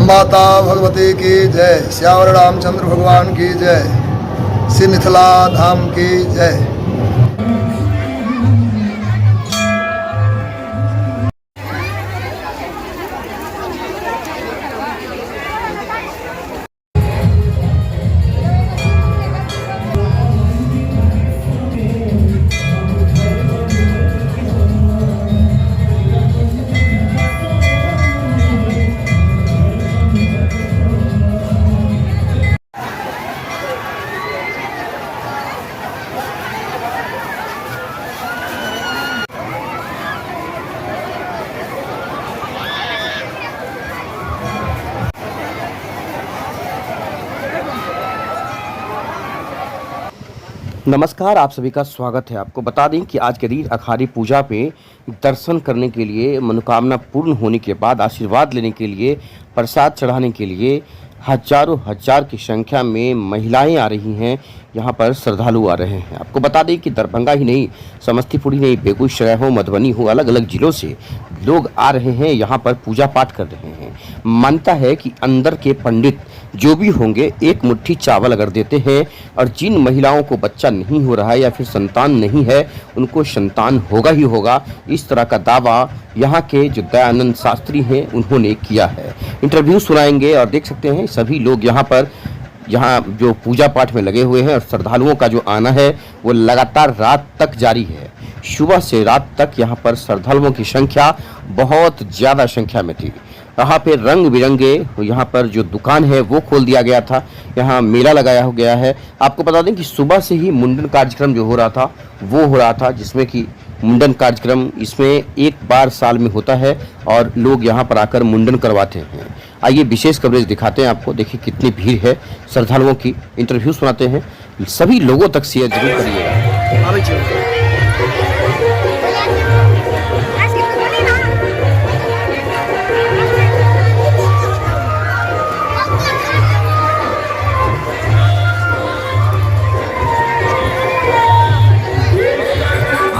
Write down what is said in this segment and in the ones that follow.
माता भगवती की जय, श्यावर रामचंद्र भगवान की जय, श्री मिथिला धाम की जय। नमस्कार, आप सभी का स्वागत है। आपको बता दें कि आज के दिन अखाड़ी पूजा पे दर्शन करने के लिए, मनोकामना पूर्ण होने के बाद आशीर्वाद लेने के लिए, प्रसाद चढ़ाने के लिए हजारों हजार की संख्या में महिलाएं आ रही हैं। यहाँ पर श्रद्धालु आ रहे हैं। आपको बता दें कि दरभंगा ही नहीं, समस्तीपुर ही नहीं, बेगूसराय हो, मधुबनी हो, अलग अलग जिलों से लोग आ रहे हैं, यहाँ पर पूजा पाठ कर रहे हैं। मानता है कि अंदर के पंडित जो भी होंगे एक मुट्ठी चावल अगर देते हैं और जिन महिलाओं को बच्चा नहीं हो रहा है या फिर संतान नहीं है उनको संतान होगा ही होगा, इस तरह का दावा यहाँ के जो दयानंद शास्त्री हैं उन्होंने किया है। इंटरव्यू सुनाएंगे और देख सकते हैं सभी लोग यहाँ जो पूजा पाठ में लगे हुए हैं और श्रद्धालुओं का जो आना है वो लगातार रात तक जारी है। सुबह से रात तक यहाँ पर श्रद्धालुओं की संख्या बहुत ज़्यादा संख्या में थी। यहाँ पे रंग बिरंगे यहाँ पर जो दुकान है वो खोल दिया गया था। यहाँ मेला लगाया हो गया है। आपको बता दें कि सुबह से ही मुंडन कार्यक्रम जो हो रहा था वो हो रहा था, जिसमें कि मुंडन कार्यक्रम इसमें एक बार साल में होता है और लोग यहाँ पर आकर मुंडन करवाते हैं। आइए विशेष कवरेज दिखाते हैं आपको। देखिए कितनी भीड़ है श्रद्धालुओं की। इंटरव्यू सुनाते हैं, सभी लोगों तक शेयर जरूर करिएगा।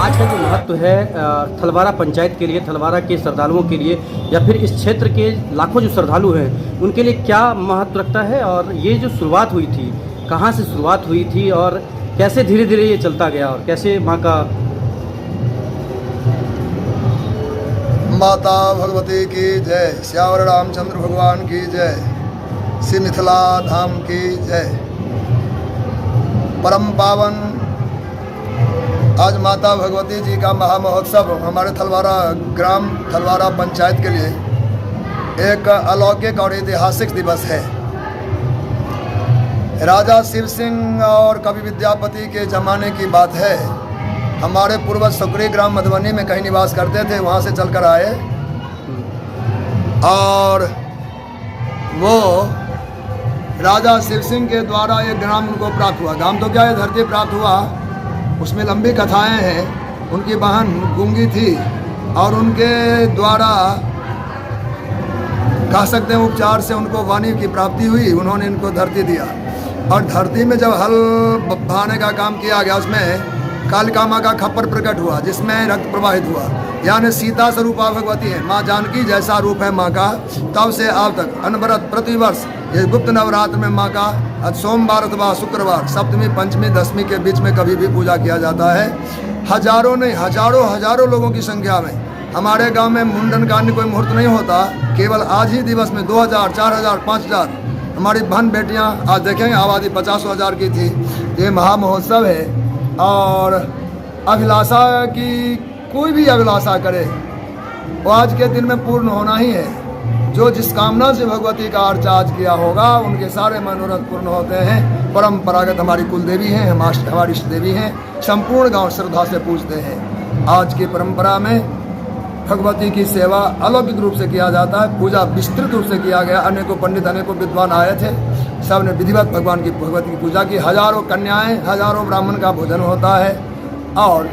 आज का जो महत्व है थलवारा पंचायत के लिए, थलवारा के श्रद्धालुओं के लिए या फिर इस क्षेत्र के लाखों जो श्रद्धालु हैं उनके लिए क्या महत्व रखता है, और ये जो शुरुआत हुई थी कहाँ से शुरुआत हुई थी और कैसे धीरे धीरे ये चलता गया और कैसे माँ का। माता भगवती की जय, श्यावर रामचंद्र भगवान की जय, श्री मिथिला धाम की जय। परम पावन आज माता भगवती जी का महामहोत्सव हमारे थलवारा ग्राम, थलवारा पंचायत के लिए एक अलौकिक और ऐतिहासिक दिवस है। राजा शिव सिंह और कवि विद्यापति के ज़माने की बात है। हमारे पूर्वज सुकरी ग्राम मधुबनी में कहीं निवास करते थे, वहाँ से चलकर आए और वो राजा शिव सिंह के द्वारा एक ग्राम उनको प्राप्त हुआ। ग्राम तो क्या है, धरती प्राप्त हुआ। उसमें लंबी कथाएं हैं। उनकी बहन गूंगी थी और उनके द्वारा कह सकते हैं उपचार से उनको वाणी की प्राप्ति हुई। उन्होंने इनको धरती दिया और धरती में जब हल बहाने का काम किया गया उसमें कालिका माँ का खप्पर प्रकट हुआ जिसमें रक्त प्रवाहित हुआ। यानी सीता स्वरूपा भगवती है, माँ जानकी जैसा रूप है माँ का। तब से अब तक अनवरत प्रतिवर्ष ये गुप्त नवरात्र में माँ का सोमवार अथवा शुक्रवार, सप्तमी, पंचमी, दसवीं के बीच में कभी भी पूजा किया जाता है। हजारों नहीं हजारों लोगों की संख्या में। हमारे गांव में मुंडन का अन्य कोई मुहूर्त नहीं होता। केवल आज ही दिवस में 2000, 4000, 5000 हमारी बहन बेटियां आज देखेंगे, आबादी 50,000 की थी। ये महामहोत्सव है और अभिलाषा की कोई भी अभिलाषा करे वो आज के दिन में पूर्ण होना ही है। जो जिस कामना से भगवती का अर्चा आज किया होगा उनके सारे मनोरथ पूर्ण होते हैं। परंपरागत हमारी कुल देवी हैं, हमारी इष्ट देवी हैं। संपूर्ण गांव श्रद्धा से पूजते हैं। आज की परंपरा में भगवती की सेवा अलौकिक रूप से किया जाता है। पूजा विस्तृत रूप से किया गया। अनेकों पंडित, अनेकों विद्वान आए थे। सब ने विधिवत भगवती की पूजा की। हजारों कन्याएं, हजारों ब्राह्मण का भोजन होता है और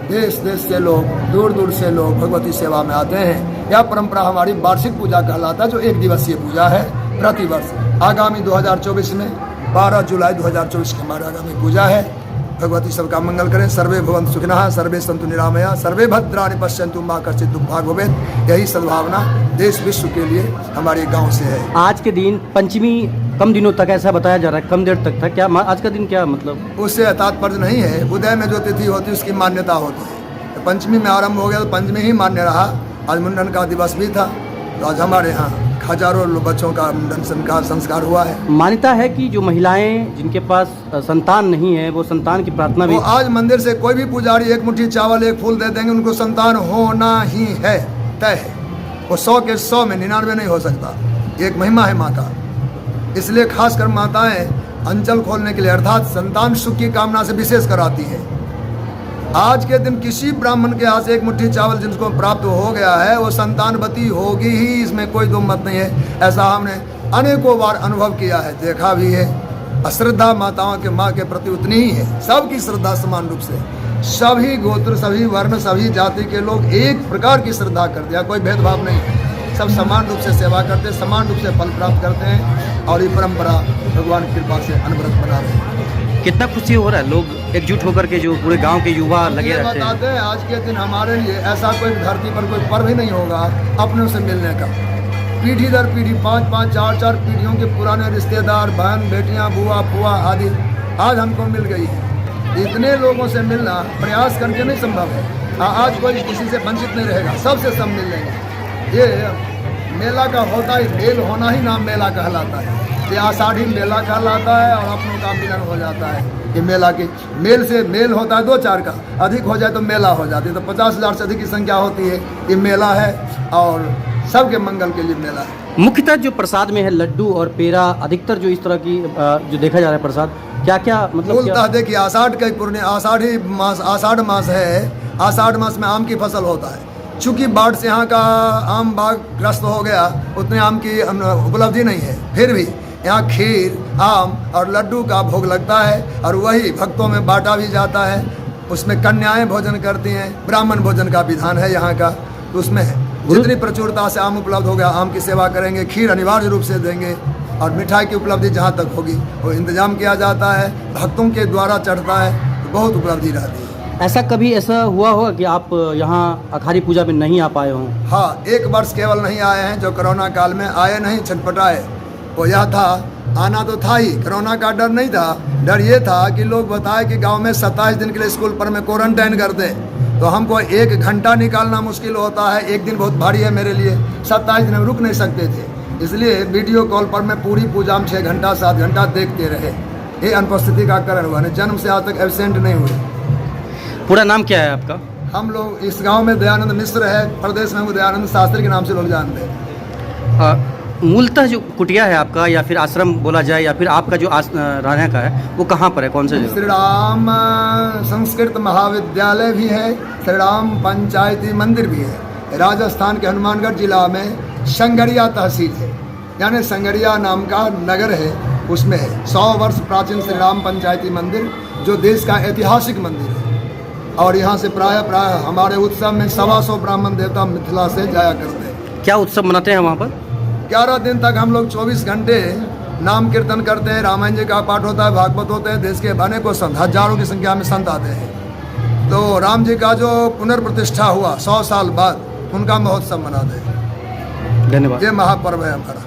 देश देश से लोग, दूर दूर से लोग भगवती सेवा में आते हैं। यह परंपरा हमारी वार्षिक पूजा कहलाता है, जो एक दिवसीय पूजा है प्रतिवर्ष। आगामी 2024 में 12 जुलाई 2024 की हमारी आगामी पूजा है भगवती सबका मंगल करें। सर्वे भवन्तु सुखिनः, सर्वे सन्तु निरामया, सर्वे भद्राणि पश्यन्तु मा कश्चित् दुःखभाग् भवेत्। यही सद्भावना देश विश्व के लिए हमारे गांव से है। आज के दिन पंचमी कम दिनों तक ऐसा बताया जा रहा है, कम देर तक था, क्या आज का दिन क्या मतलब? उससे तात्पर्य नहीं है, उदय में जो तिथि होती है उसकी मान्यता होती है। तो पंचमी में आरंभ हो गया तो पंचमी ही मान्य रहा। आज मुंडन का दिवस भी था, तो आज हमारे यहाँ हजारों बच्चों का मुंडन का संस्कार हुआ है। मान्यता है कि जो महिलाएं जिनके पास संतान नहीं है वो संतान की प्रार्थना भी, वो आज मंदिर से कोई भी पुजारी एक मुट्ठी चावल एक फूल दे देंगे, उनको संतान होना ही है, तय है। वो 100 के 100 में 99 नहीं हो सकता। एक महिमा है माँ का, इसलिए खासकर माताएं अंचल खोलने के लिए अर्थात संतान सुख की कामना से विशेष कराती है। आज के दिन किसी ब्राह्मण के हाथ से एक मुट्ठी चावल जिनको प्राप्त हो गया है वो संतानवती होगी ही, इसमें कोई दो मत नहीं है। ऐसा हमने अनेकों बार अनुभव किया है, देखा भी है। अश्रद्धा माताओं के माँ के प्रति उतनी ही है, सबकी श्रद्धा समान रूप से, सभी गोत्र सभी वर्ण सभी जाति के लोग एक प्रकार की श्रद्धा करते हैं, कोई भेदभाव नहीं है। सब समान रूप से सेवा करते हैं, समान रूप से फल प्राप्त करते हैं और ये परंपरा भगवान की कृपा से अनवरत बना रहे हैं। कितना खुशी हो रहा है, लोग एकजुट होकर के जो पूरे गांव के युवा लगे रहते हैं। बताते हैं आज के दिन हमारे लिए ऐसा कोई धरती पर कोई पर्व ही नहीं होगा अपनों से मिलने का। पीढ़ी दर पीढ़ी 5-5 4-4 पीढ़ियों के पुराने रिश्तेदार बहन बेटियां बुआ फुआ आदि आज हमको मिल गई है। इतने लोगों से मिलना प्रयास करके नहीं संभव है। आज कोई किसी से वंचित नहीं रहेगा, सबसे सब मिल लेंगे। ये मेला का होता ही मेल होना ही नाम मेला कहलाता है। ये आषाढ़ी मेला कहलाता है और अपनों का मिलन हो जाता है। ये मेला के मेल से मेल होता है 2-4 का, अधिक हो जाए तो मेला हो जाती है। तो 50,000 से अधिक की संख्या होती है। ये मेला है और सबके मंगल के लिए मेला है। मुख्यतः जो प्रसाद में है लड्डू और पेड़ा, अधिकतर जो इस तरह की जो देखा जा रहा है प्रसाद, क्या क्या मतलब? मूलतः देखिए आषाढ़ के पूर्ण आषाढ़ी मास, आषाढ़ मास है। आषाढ़ मास में आम की फसल होता है। चूँकि बाढ़ से यहाँ का आम बाग ग्रस्त हो गया, उतने आम की उपलब्धि नहीं है, फिर भी यहाँ खीर आम और लड्डू का भोग लगता है और वही भक्तों में बांटा भी जाता है। उसमें कन्याएं भोजन करती हैं, ब्राह्मण भोजन का विधान है यहाँ का। तो उसमें जितनी प्रचुरता से आम उपलब्ध हो गया आम की सेवा करेंगे, खीर अनिवार्य रूप से देंगे और मिठाई की उपलब्धि जहाँ तक होगी वो इंतजाम किया जाता है, भक्तों के द्वारा चढ़ता है, तो बहुत उपलब्धि रहती है। ऐसा कभी ऐसा हुआ होगा कि आप यहाँ अखाड़ी पूजा में नहीं आ पाए हों? हाँ, एक वर्ष केवल नहीं आए हैं, जो कोरोना काल में आए नहीं, छटपटाए। वो यह था, आना तो था ही, कोरोना का डर नहीं था। डर ये था कि लोग बताए कि गांव में 27 दिन के लिए स्कूल पर में क्वारंटाइन कर दे, तो हमको 1 घंटा निकालना मुश्किल होता है। एक दिन बहुत भारी है मेरे लिए, 27 दिन में रुक नहीं सकते थे। इसलिए वीडियो कॉल पर मैं पूरी पूजा में 6 घंटा 7 घंटा देखते रहे। ये अनुपस्थिति का कारण हुआ, नहीं जन्म से आज तक एब्सेंट नहीं हुए। पूरा नाम क्या है आपका? हम लोग इस गांव में दयानंद मिश्र है, प्रदेश में दयानंद शास्त्री के नाम से लोग जानते हैं। मूलतः जो कुटिया है आपका या फिर आश्रम बोला जाए या फिर आपका जो रहने का है वो कहाँ पर है, कौन से जगह? श्री राम संस्कृत महाविद्यालय भी है, श्री राम पंचायती मंदिर भी है। राजस्थान के हनुमानगढ़ जिला में संगरिया तहसील है, यानी संगरिया नाम का नगर है, उसमें है 100 वर्ष प्राचीन श्री राम पंचायती मंदिर, जो देश का ऐतिहासिक मंदिर है। और यहाँ से प्राय हमारे उत्सव में 125 ब्राह्मण देवता मिथिला से जाया करते हैं। क्या उत्सव मनाते हैं वहाँ पर? 11 दिन तक हम लोग 24 घंटे नाम कीर्तन करते हैं, रामायण जी का पाठ होता है, भागवत होते हैं, देश के अनेकों संत, हजारों की संख्या में संत आते हैं। तो राम जी का जो पुनर्प्रतिष्ठा हुआ 100 साल बाद, उनका महोत्सव मनाते हैं। धन्यवाद। ये महापर्व है हमारा।